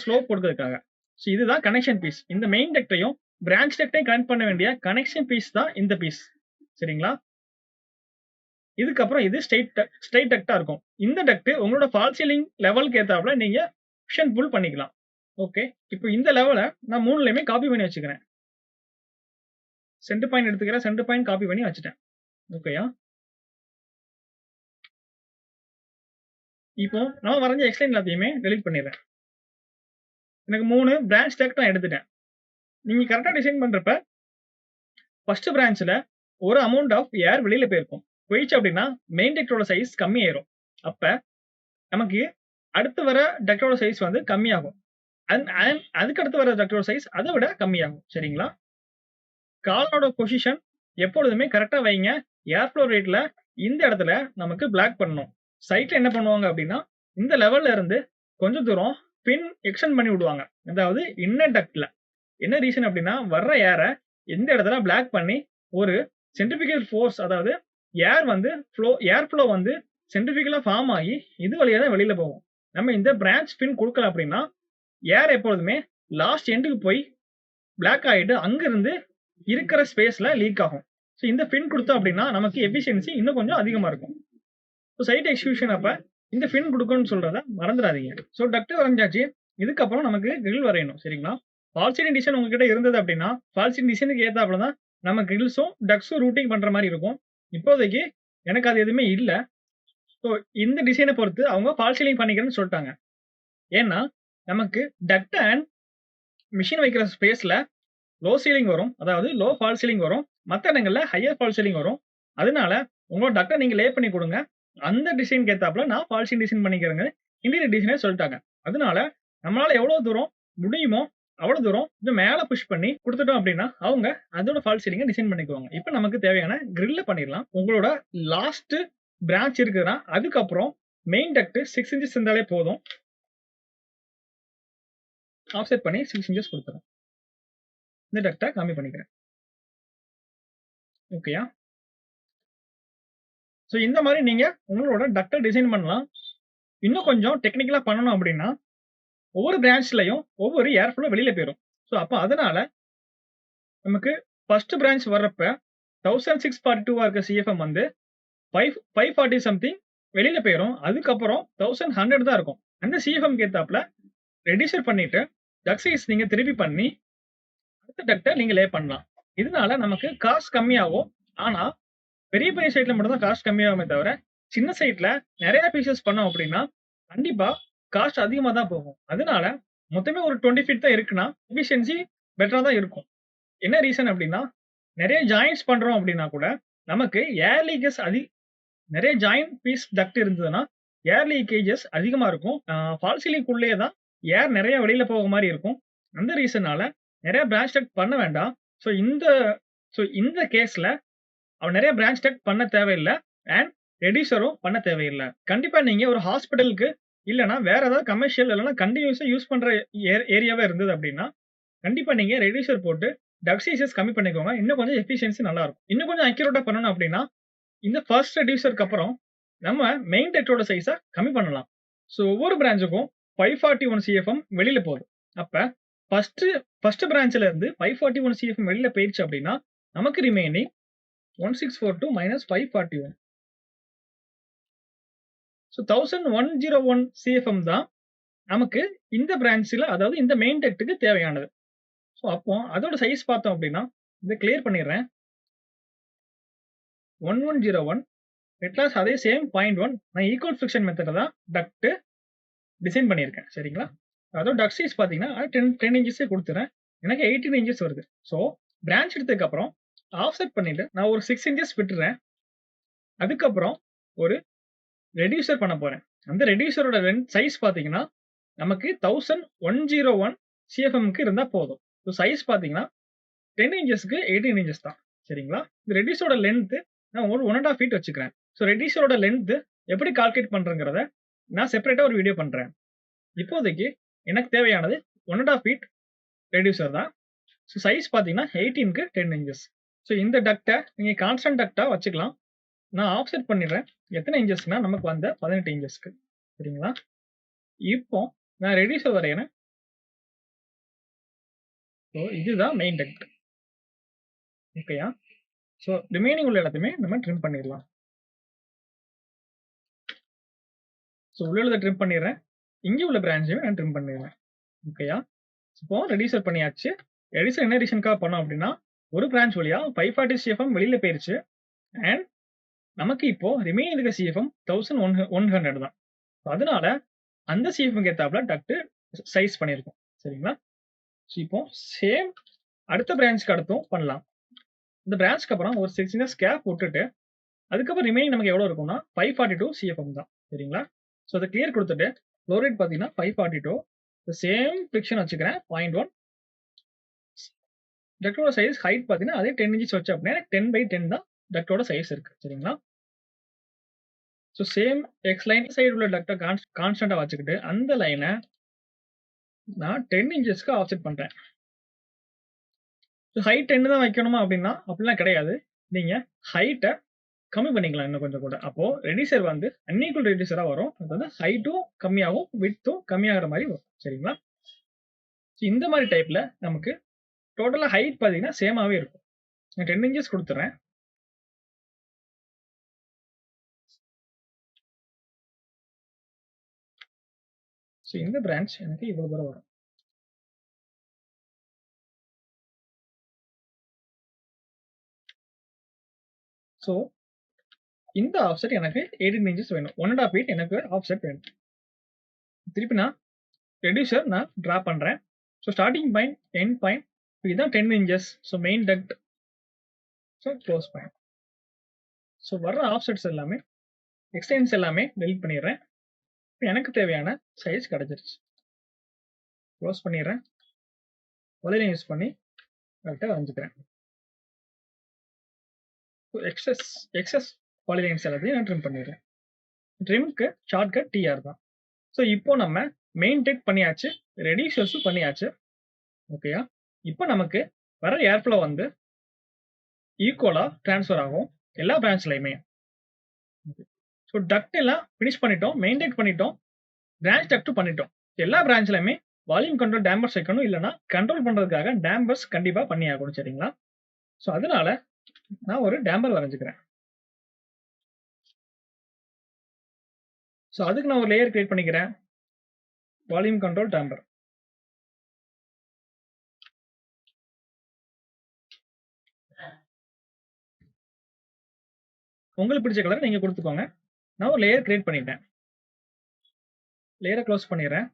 ஸ்லோப் கொடுக்கிறதுக்காக. இதுதான் கனெக்ஷன் பீஸ். இந்த மெயின் டக்டையும் பிரான்ச் டக்டையும் கனெக்ட் பண்ண வேண்டிய கனெக்ஷன் பீஸ் தான் இந்த பீஸ். சரிங்களா? இதுக்கப்புறம் இது ஸ்ட்ரைட் டக்டா இருக்கும். இந்த டக்ட் உங்களோட ஃபால் சீலிங் லெவலுக்கு ஏத்தாப்புல நீங்க புஷ் அண்ட் புல் பண்ணிக்கலாம். ஓகே, இப்போ இந்த லெவலை நான் 3லையுமே காப்பி பண்ணி வச்சுக்கிறேன். சென்டர் பாயிண்ட் எடுத்துக்கிறேன். சென்டர் பாயிண்ட் காப்பி பண்ணி வச்சுட்டேன். ஓகேயா? இப்போ நான் வரைஞ்ச எக்ஸ்லைன் எல்லாத்தையுமே டெலீட் பண்ணிடுறேன். எனக்கு 3 பிரான்ச் டக்ட் நான் எடுத்துட்டேன். நீங்க கரெக்டா டிசைன் பண்றப்ப ஃபர்ஸ்ட் பிரான்ச்ல ஒரு அமௌண்ட் ஆஃப் ஏர் வெளியில போயிடுச்சு அப்படின்னா மெயின் டக்டோட சைஸ் கம்மியாயிரும். அப்ப நமக்கு அடுத்து வர டக்டோட சைஸ் வந்து கம்மியாகும். அதுக்கு அடுத்து வர டக்டோட சைஸ் அதை விட கம்மியாகும். சரிங்களா? காலோட பொசிஷன் எப்பொழுதுமே கரெக்டா வைங்க. ஏர் ஃப்ளோ ரேட்ல இந்த இடத்துல நமக்கு பிளாக் பண்ணணும். சைட்ல என்ன பண்ணுவாங்க அப்படின்னா, இந்த லெவல்ல இருந்து கொஞ்சம் தூரம் பின் எக்ஸ்டெண்ட் பண்ணி விடுவாங்க. அதாவது இன்னர் டக்ட்ல. என்ன ரீசன் அப்படின்னா, வர்ற ஏர எந்த இடத்துல பிளாக் பண்ணி ஒரு சென்ட்ரிஃபியூகல் ஃபோர்ஸ், அதாவது ஏர் ஃப்ளோ வந்து சென்ட்ரிஃபியூகலா ஃபார்ம் ஆகி இது வழியா தான் வெளியில போகும். நம்ம இந்த பிரான்ச் பின் குடுக்கல அப்படின்னா, ஏர் எப்பொழுதுமே லாஸ்ட் எண்டுக்கு போய் பிளாக் ஆயிட்டு அங்கிருந்து இருக்கிற ஸ்பேஸ்ல லீக் ஆகும். ஸோ இந்த பின் குடுத்தோம் அப்படின்னா, நமக்கு எஃபிஷியன்சி இன்னும் கொஞ்சம் அதிகமா இருக்கும். ஸோ சைட் எக்ஸிகியூஷன் அப்ப இந்த பின் குடுக்கணும்னு சொல்றத மறந்துடாதீங்க. ஸோ டக்ட் வரைஞ்சாச்சு. இதுக்கப்புறம் நமக்கு கிரில் வரையணும். சரிங்களா? ஃபால் சீலிங் டிசைன் உங்ககிட்ட இருந்தது அப்படின்னா, ஃபால் சீலிங் டிசைனுக்கு ஏத்தாப்புல தான் நம்ம கிரில்ஸும், டக்ட்ஸும் ரூட்டிங் பண்ற மாரி இருக்கும். இப்போதைக்கு எனக்கு அது எதுவுமே இல்ல. ஸோ இந்த டிசைன பொறுத்து அவங்க ஃபால் சீலிங் பண்ணிக்கிறேன்னு சொல்ட்டாங்க. ஏன்னா, நமக்கு டக்ட் அண்ட் மிஷின் வைக்கிற ஸ்பேஸ்ல லோ சீலிங் வரும். அதாவது லோ ஃபால் சீலிங் வரும். மத்த இடங்கள்ல ஹையர் ஃபால் சீலிங் வரும். அதனால உங்களோட டக்ட்ட நீங்க லே பண்ணி குடுங்க. அந்த டிசைனுக்கு ஏத்தாப்புல நான் ஃபால் சீலிங் டிசைன் பண்ணிக்கிறேங்க. இன்டீரியர் டிசைனர் சொல்ட்டாங்க. அதனால நம்மளால எவ்வளவு தூரம் முடியுமோ, அவ்வளவு தூரம் இன்னும் மேல புஷ் பண்ணி குடுத்துட்டோம் அப்படின்னா, அவங்க அதோட ஃபால் சீலிங்க டிசைன் பண்ணிக்குவாங்க. இப்ப நமக்கு தேவையான கிரில்ல பண்ணிடலாம். உங்களோட லாஸ்ட் பிரான்ச் இருக்குதுன்னா, அதுக்கப்புறம் மெயின் டக்ட் 6 இன்ச்சஸ் இருந்தாலே போதும். ஆஃப்செட் பண்ணி 6 இன்ச்சஸ் குடுத்துறேன். இந்த டக்ட்ட கம்மி பண்ணிக்கிறேன். ஓகேயா? ஸோ இந்த மாரி நீங்க உங்களோட டக்ட்ட டிசைன் பண்ணலாம். இன்னும் கொஞ்சம் டெக்னிக்கலா பண்ணணும் அப்படின்னா, ஒவ்வொரு பிரான்ச்லயும் ஒவ்வொரு ஏர் ஃப்ளோ வெளியில போயிரும். ஸோ அப்ப அதனால நமக்கு ஃபர்ஸ்ட் பிரான்ச் வர்றப்ப 1642 இருக்க சிஎஃப்எம் வந்து 540 சம்திங் வெளியில போயிரும். அதுக்கப்புறம் 1100 தான் இருக்கும். அந்த சிஎஃப்எம்க்கு ஏத்தாப்புல ரெடியூசர் பண்ணிட்டு டக்ட் சைஸ் நீங்க திருப்பி பண்ணி அடுத்த டக்ட்ட நீங்க லே பண்ணலாம். இதனால நமக்கு காஸ்ட் கம்மியாகும். ஆனா பெரிய பெரிய சைட்ல மட்டும் தான் காஸ்ட் கம்மியாகுமே தவிர, சின்ன சைட்ல நெறைய பீசஸ் பண்ணோம் அப்படின்னா, கண்டிப்பா காஸ்ட் அதிகமா தான் போகும். அதனால மொத்தமே ஒரு 20 ஃபீட் தான் இருக்குன்னா, எஃபிஷியன்சி பெட்டரா தான் இருக்கும். என்ன ரீசன் அப்படின்னா, நெறைய ஜாயிண்ட்ஸ் பண்றோம் அப்படின்னா கூட, நமக்கு ஏர் லீக்கேஜ் நெறைய ஜாயிண்ட் பீஸ் டக்ட் இருந்ததுன்னா, ஏர் லீக்கேஜஸ் அதிகமா இருக்கும். ஃபால் சீலிங்குள்ளேயே தான் ஏர் நெறைய வெளியில போக மாரி இருக்கும். அந்த ரீசனால நெறைய பிரான்ச் டக்ட் பண்ண வேண்டாம். ஸோ இந்த கேஸ்ல நெறைய பிரான்ச் டக்ட் பண்ண தேவையில்ல. அண்ட் ரெடியூசரும் பண்ண தேவையில்ல. கண்டிப்பா நீங்க ஒரு ஹாஸ்பிடலுக்கு இல்லன்னா வேற ஏதாவது கமர்ஷியல் இல்லன்னா கன்டினியூஸா யூஸ் பண்ற ஏரியாவா இருந்தது அப்படின்னா, கண்டிப்பா நீங்க ரெடியூசர் போட்டு டக்ட் சைஸஸ் கம்மி பண்ணிக்கோங்க. இன்னும் கொஞ்சம் எஃபிஷியன்சி நல்லா இருக்கும். இன்னும் கொஞ்சம் அக்யூரேட்டா பண்ணணும் அப்படின்னா, இந்த ஃபர்ஸ்ட் ரெடியூசருக்கு அப்புறம் நம்ம மெயின் டக்ட்டோட சைஸ கம்மி பண்ணலாம். ஸோ ஒவ்வொரு பிரான்ச்சுக்கும் 541 சிஎஃப்எம் வெளியில போகுது. அப்ப ஃபர்ஸ்ட் பிரான்ச்ல இருந்து 541 சிஎஃப்எம் வெளியில போயிருச்சு அப்படின்னா, நமக்கு ரிமைனிங் 1642 minus 541. ஸோ 1101 சிஎஃப்எம் தான் நமக்கு இந்த பிரான்ச்ல, அதாவது இந்த மெயின் டக்ட்டுக்கு தேவையானது. ஸோ அப்போ அதோட சைஸ் பார்த்தோம் அப்படின்னா, இதை கிளியர் பண்ணிடுறேன். 1101 அட்லாஸ் அதே சேம் 0.1 நான் ஈக்குவல் ஃபிரிக்ஷன் மெத்தட்ல தான் டக்ட் டிசைன் பண்ணியிருக்கேன். சரிங்களா? அதோட டக்ட் சைஸ் பார்த்தீங்கன்னா 10 இன்ச்சஸே கொடுத்துறேன். எனக்கு 18 இன்ச்சஸ் வருது. ஸோ பிரான்ச் எடுத்ததுக்கு அப்புறம் ஆஃப்செட் பண்ணிட்டு நான் ஒரு 6 இன்ச்சஸ் விட்டுறேன். அதுக்கப்புறம் ஒரு ரெடியூசர் பண்ண போறேன். அந்த ரெடியூசரோட சைஸ் பார்த்தீங்கன்னா, நமக்கு 1101 சிஎஃப்எம்க்கு இருந்தா போதும். ஸோ சைஸ் பார்த்தீங்கன்னா 10 இன்ச்சஸ்க்கு 18 இன்ச்சஸ் தான். சரிங்களா? இந்த ரெடியூசரோட லென்த் நான் ஒரு 1.5 ஃபீட் வச்சுக்கிறேன். ஸோ ரெடியூசரோட லென்த் எப்படி கால்குலேட் பண்றேங்கிறத நான் செப்பரேட்டா ஒரு வீடியோ பண்றேன். இப்போதைக்கு எனக்கு தேவையானது 1.5 ஃபீட் ரெடியூசர் தான். ஸோ சைஸ் பார்த்தீங்கன்னா 18க்கு 10 இன்ச்சஸ். ஸோ இந்த டக்ட்ட நீங்க கான்ஸ்டன்ட் டக்ட்டா வச்சுக்கலாம். நான் ஆஃப்செட் பண்ணிடுறேன். எத்தனை இன்ச்சஸ்னா நமக்கு வந்த 18 இன்ச்சஸ்க்கு. சரிங்களா? இப்போ நான் ரெடியூசர் வரையறேன். ஸோ இதுதான் மெயின் டக்ட். ஓகேயா? ஸோ ரிமைனிங் உள்ள எல்லாத்தையுமே நம்ம ட்ரிம் பண்ணிடலாம். ஸோ உள்ள உள்ளதை ட்ரிம் பண்ணிடுறேன். இங்கே உள்ள பிரான்ச்சையும் நான் ட்ரிம் பண்ணிடுறேன். ஓகேயா? இப்போ ரெடியூசர் பண்ணியாச்சு. ரெடியூசர் என்ன ரீசனுக்காக பண்ணோம் அப்படின்னா, ஒரு பிரான்ச் வழியா 540 சிஎஃப்எம் வெளியில போயிருச்சு. அண்ட் நமக்கு இப்போ ரிமைனிங் இருக்க சிஎஃப்எம் 1100 தான். அதனால அந்த சிஎஃப்எம்க்கு ஏத்தாப்புல டக்ட் சைஸ் பண்ணியிருக்கோம். சரிங்களா? ஸோ இப்போ சேம் அடுத்த பிரான்ச்சுக்கு அடுத்தும் பண்ணலாம். இந்த பிரான்ச்சுக்கு அப்புறம் ஒரு 6 இன்ச்சஸ் கேப் விட்டுட்டு, அதுக்கப்புறம் ரிமைனிங் நமக்கு எவ்வளோ இருக்கும்னா 542 சிஎஃப்எம் தான். சரிங்களா? ஸோ அதை கிளியர் கொடுத்துட்டு ஃப்ளோ ரேட் பார்த்தீங்கன்னா 542. சேம் ஃபிரிக்ஷன் வச்சுக்கிறேன் 0.1. டக்டோட சைஸ் ஹைட் பார்த்தீங்கன்னா அதே 10 இன்ச்சஸ் வச்சு அப்படின்னா 10/10 தான் டக்டோட சைஸ் இருக்கு. சரிங்களா? So same X line side உள்ள டக்டை கான்ஸ்டன்டா வச்சுக்கிட்டு அந்த லைனை நான் 10 இன்ச்சஸ்க்கு ஆஃப்செட் பண்றேன். ஹைட் 10 தான் வைக்கணுமா அப்படின்னா அப்படிலாம் கிடையாது. நீங்க ஹைட்டை கம்மி பண்ணிக்கலாம் இன்னும் கொஞ்சம் கூட. அப்போ ரெடியூசர் வந்து அன்ஈக்குவல் ரெடியூசரா வரும். அது வந்து ஹைட்டும் கம்மியாகும், விட்த்தும் கம்மியாகிற மாதிரி வரும். சரிங்களா? இந்த மாதிரி டைப்ல நமக்கு டோட்டலா ஹைட் பார்த்தீங்கன்னா சேமாவே இருக்கும். நான் 10 இன்ச்சஸ் கொடுத்துறேன். ஸோ இந்த பிரான்ச் எனக்கு இவ்வளவு தூரம் வரும். ஸோ இந்த ஆஃப்செட் எனக்கு 18 இன்ச்சஸ் வேணும். 1.5 ஃபீட் எனக்கு ஆஃப்செட் வேணும். திருப்பி நான் ரெடியூசர் நான் டிரா பண்றேன். So starting point, end point, இதுதான் 10 inches. So main duct, so close point. So வர்ற ஆஃப்செட்ஸ் எல்லாமே எக்ஸ்டென்ஸ் எல்லாமே டெலிட் பண்ணிடுறேன். எனக்கு தேவையான சைஸ் கிடைச்சிருச்சு. க்ளோஸ் பண்ணிடுறேன். வலையில யூஸ் பண்ணி கரெக்டாக வரைஞ்சிக்கிறேன். எக்ஸஸ் பாலிலைன்ஸ் எல்லாத்தையும் நான் ட்ரிம் பண்ணிடுறேன். ட்ரிம்க்கு ஷார்ட்கட் டிஆர் தான். ஸோ இப்போ நம்ம மெயின் டெக் பண்ணியாச்சு, ரெடியூசர்ஸும் பண்ணியாச்சு. ஓகேயா? இப்போ நமக்கு வர ஏர்ஃப்ளோ வந்து ஈக்குவலா டிரான்ஸ்ஃபர் ஆகும் எல்லா பிரான்ச்லையுமே. ஸோ டக்ட் எல்லாம் ஃபினிஷ் பண்ணிட்டோம், மெயின் டெக் பண்ணிட்டோம், பிரான்ச் டக்ட்டும் பண்ணிட்டோம். எல்லா பிரான்ச்லையுமே வால்யூம் கண்ட்ரோல் டேம்பர்ஸ் வைக்கணும், இல்லைன்னா கண்ட்ரோல் பண்றதுக்காக டேம்பர்ஸ் கண்டிப்பா பண்ணி ஆகணும். சரிங்களா? ஸோ அதனால நான் ஒரு டேம்பர் வரைஞ்சுக்கிறேன். ஸோ அதுக்கு நான் ஒரு லேயர் கிரியேட் பண்ணிக்கிறேன், வால்யூம் கண்ட்ரோல் டேம்பர். உங்களுக்கு பிடிச்ச கலர் நீங்க கொடுத்துக்கோங்க. நான் ஒரு லேயர் கிரியேட் பண்ணிட்டேன். லேயரை க்ளோஸ் பண்ணிடுறேன்.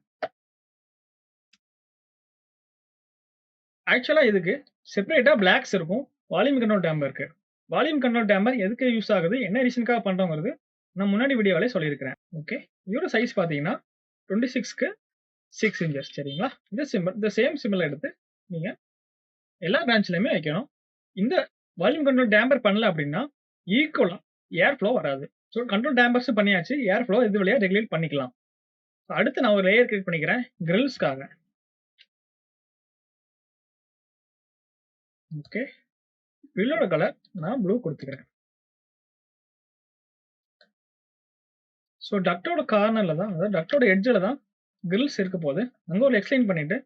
ஆக்சுவலா இதுக்கு செப்பரேட்டா பிளாக்ஸ் இருக்கும், வால்யூம் கண்ட்ரோல் டேம்பர் இருக்கு. வால்யூம் கண்ட்ரோல் டேம்பர் எதுக்கு யூஸ் ஆகுது, என்ன ரீசனுக்காக பண்றோங்கிறது நான் முன்னாடி வீடியோவிலே சொல்லியிருக்கிறேன். ஓகே, இதோட சைஸ் பார்த்தீங்கன்னா 26க்கு 6 இன்ச்சஸ். சரிங்களா? இந்த சேம் சிம்பிள் எடுத்து நீங்க எல்லா பிரான்ச்லையுமே வைக்கணும். இந்த வால்யூம் கண்ட்ரோல் டேம்பர் பண்ணல அப்படின்னா ஈக்குவலா ஏர் ஃப்ளோ வராது. ஸோ கண்ட்ரோல் டேம்பர்ஸ் பண்ணியாச்சு, ஏர் ஃப்ளோ இது வழியா ரெகுலேட் பண்ணிக்கலாம். அடுத்து நான் ஒரு லேயர் கிரியேட் பண்ணிக்கிறேன் கிரில்ஸ்க்காக. ஓகே, கிரில்லோட கலர் நான் ப்ளூ கொடுத்துக்கிறேன். ஸோ டக்டோட கார்னர்ல தான், அதாவது டக்டோட எட்ஜில் தான் கிரில்ஸ் இருக்க போது அங்கே ஒரு எக்ஸ்பிளைன் பண்ணிட்டு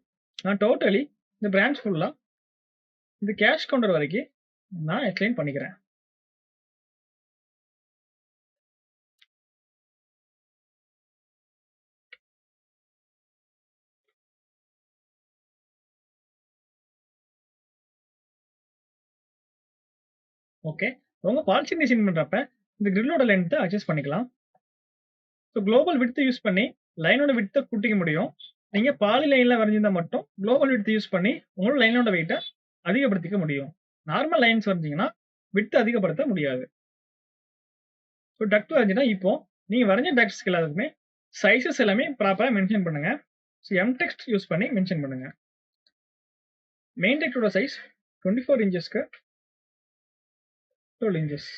நான் டோட்டலி இந்த பிரான்ச் ஃபுல்லாக இந்த கேஷ் கவுண்டர் வரைக்கும் நான் எக்ஸ்பிளைன் பண்ணிக்கிறேன். ஓகே, உங்க பாலிசிங் டிசைன் பண்றப்ப இந்த கிரில்லோட லென்த்தை அட்ஜஸ்ட் பண்ணிக்கலாம். ஸோ குளோபல் விட்த் யூஸ் பண்ணி லைனோட விட்த்தை கூட்டிக்க முடியும். நீங்க பாலி லைன்ல வரைஞ்சிருந்தா மட்டும் குளோபல் விட்த் யூஸ் பண்ணி உங்களோட லைனோட வெயிட்டை அதிகப்படுத்திக்க முடியும். நார்மல் லைன்ஸ் வரைஞ்சிங்கன்னா விட்த் அதிகப்படுத்த முடியாது. ஸோ டக்ட் வரைஞ்சினா இப்போ நீங்க வரைஞ்ச டக்ட்ஸ்க்கு எல்லாத்துக்குமே சைஸஸ் எல்லாமே ப்ராப்பராக மென்ஷன் பண்ணுங்க. ஸோ எம் டெக்ஸ்ட் யூஸ் பண்ணி மென்ஷன் பண்ணுங்க. மெயின் டக்டோட சைஸ் 24 இன்ச்சஸ்க்கு 12 இன்ச்சஸ்.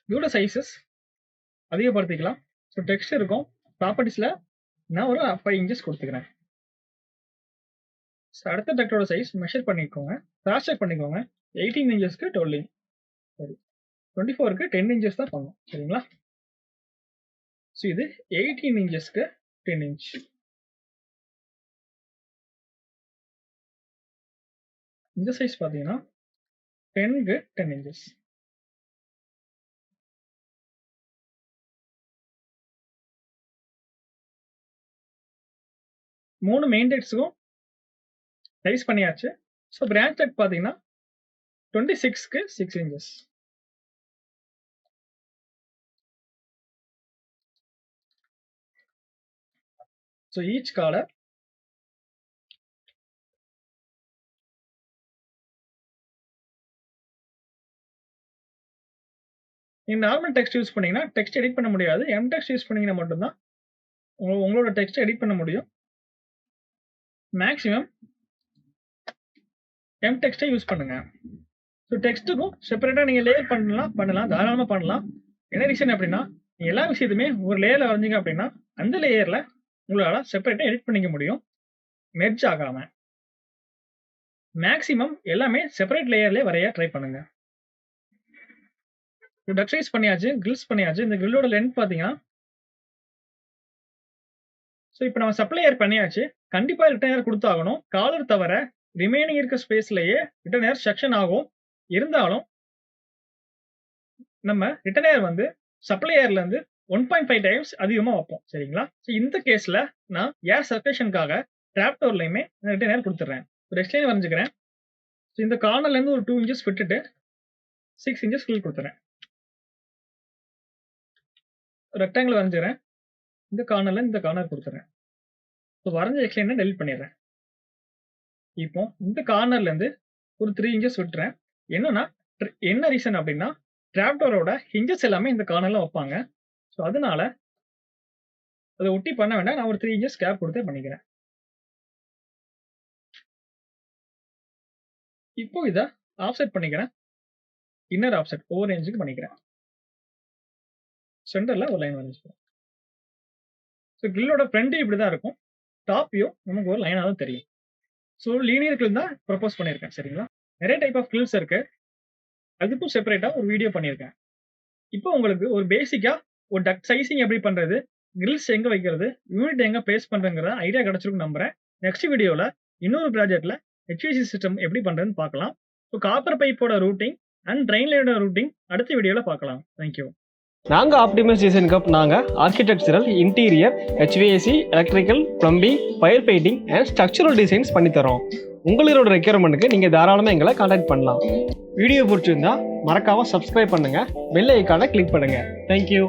இதோட சைஸஸ் அதிகப்படுத்திக்கலாம். ஸோ டெக்ஸ்ட் இருக்கும், ப்ராப்பர்ட்டிஸில் நான் ஒரு 5 இன்ச்சஸ் கொடுத்துக்கிறேன். ஸோ அடுத்த டக்டோட சைஸ் மெஷர் பண்ணிக்கோங்க, கிராஸ் செக் பண்ணிக்கோங்க. 18 இன்ச்சஸ்க்கு 12 இன்ச், சரி 24க்கு 10 இன்ச்சஸ் தான் பண்ணும். சரிங்களா? ஸோ இது 18 இன்ச்சஸ்க்கு 10 இன்ச். இந்த சைஸ் பார்த்தீங்கன்னா 10க்கு 10 இன்ச்சஸ். மூணு மெயின் டெக்ஸ்க்கும் சைஸ் பண்ணியாச்சு. ஸோ பிரான்ச் டெக் பார்த்தீங்கன்னா 26க்கு 6 இன்ச்சஸ். ஸோ ஈச் காலர் நீங்க நார்மல் டெக்ஸ்ட் யூஸ் பண்ணீங்கன்னா டெக்ஸ்ட் எடிட் பண்ண முடியாது. எம் டெக்ஸ்ட் யூஸ் பண்ணீங்கன்னா மட்டும்தான் உங்களோட டெக்ஸ்ட் எடிட் பண்ண முடியும். மேக்ஸிமம் எம் டெக்ஸ்டை யூஸ் பண்ணுங்க. ஸோ டெக்ஸ்ட்டுக்கும் செப்பரேட்டாக நீங்கள் லேயர் பண்ணலாம் தாராளமாக பண்ணலாம். என்ன ரீசன் அப்படின்னா, நீங்கள் எல்லா விஷயத்தையுமே ஒரு லேயரில் வரைஞ்சிங்க அப்படின்னா அந்த லேயரில் உங்களால் செப்பரேட்டாக எடிட் பண்ணிக்க முடியும், மெர்ஜ் ஆகாமல். மேக்ஸிமம் எல்லாமே செப்பரேட் லேயர்லேயே வரைய ட்ரை பண்ணுங்க. டக்சைஸ் பண்ணியாச்சு, கிரில்ஸ் பண்ணியாச்சு. இந்த கிரில்லோட லென்த் பார்த்தீங்கன்னா, ஸோ இப்போ நம்ம சப்ளையர் பண்ணியாச்சு. கண்டிப்பாக ரிட்டன் ஏர் கொடுத்தாகணும். காலர் தவிர ரிமைனிங் இருக்க ஸ்பேஸ்லேயே ரிட்டன் ஏர் செக்ஷன் ஆகும். இருந்தாலும் நம்ம ரிட்டன் ஏர் வந்து சப்ளையர்லேருந்து 1.5 டைம்ஸ் அதிகமாக வைப்போம். சரிங்களா? ஸோ இந்த கேஸில் நான் ஏர் சர்க்குலேஷனுக்காக டிராப்டோர்லையுமே ரிட்டன் ஏர் கொடுத்துட்றேன். ஒரு எக்ஸ்லைன் வரைஞ்சிக்கிறேன். ஸோ இந்த கார்னர்லேருந்து ஒரு 2 இன்ச்சஸ் விட்டுட்டு 6 இன்ச்சஸ் ஃபில் கொடுத்துறேன். ரெக்டாங்கிள் வரைஞ்சிக்கிறேன். இந்த கார்னர்ல இந்த கார்னர் கொடுத்துறேன். ஸோ வரைஞ்ச எக்ஸ்லைனை டெலிட் பண்ணிடுறேன். இப்போ இந்த கார்னர்லேருந்து ஒரு 3 இன்ச்சஸ் விட்டுறேன். என்னன்னா என்ன ரீசன் அப்படின்னா, டிராப்டோரோட ஹிஞ்சஸ் எல்லாமே இந்த கார்னர்ல வைப்பாங்க. ஸோ அதனால அதை ஒட்டி பண்ண வேண்டாம். நான் ஒரு 3 இன்ச்சஸ் கேப் கொடுத்தே பண்ணிக்கிறேன். இப்போ இதை ஆஃப்செட் பண்ணிக்கிறேன். இன்னர் ஆஃப்செட் ஓவர் ரேஞ்சுக்கு பண்ணிக்கிறேன். சென்டர்ல ஒரு லைன் வரைஞ்சிக்கிறேன். ஸோ கிரில்லோட ஃப்ரண்ட் இப்படி தான் இருக்கும். டாப் வியூ நமக்கு ஒரு லைனாக தான் தெரியும். ஸோ லீனியர் கிரில் தான் ப்ரப்போஸ் பண்ணியிருக்கேன். சரிங்களா? நிறைய டைப் ஆஃப் கிரில்ஸ் இருக்கு. அதுக்கும் செப்பரேட்டாக ஒரு வீடியோ பண்ணியிருக்கேன். இப்போ உங்களுக்கு ஒரு பேசிக்காக ஒரு டக்ட் சைசிங் எப்படி பண்ணுறது, கிரில்ஸ் எங்கே வைக்கிறது, யூனிட் எங்கே பிளேஸ் பண்ணுறங்கிற ஐடியா கிடச்சிருக்கும் நம்புறேன். நெக்ஸ்ட் வீடியோவில் இன்னொரு ப்ராஜெக்டில் HVAC சிஸ்டம் எப்படி பண்ணுறதுன்னு பார்க்கலாம். ஸோ காப்பர் பைப்போட ரூட்டிங் அண்ட் ட்ரெயின் லைனோட ரூட்டிங் அடுத்த வீடியோவில் பார்க்கலாம். தேங்க்யூ. நாங்கள் ஆப்டிமஸ் டிசைன் கப் நாங்கள் architectural, interior, HVAC, electrical, plumbing, fire painting and structural designs பண்ணித்தரோம். உங்களோட ரெக்யர்மெண்ட்டுக்கு நீங்கள் தாராளமாக எங்களை கான்டாக்ட் பண்ணலாம். வீடியோ பிடிச்சிருந்தா மறக்காமல் சப்ஸ்கிரைப் பண்ணுங்கள், பெல் ஐக்கானை கிளிக் பண்ணுங்கள். தேங்க்யூ.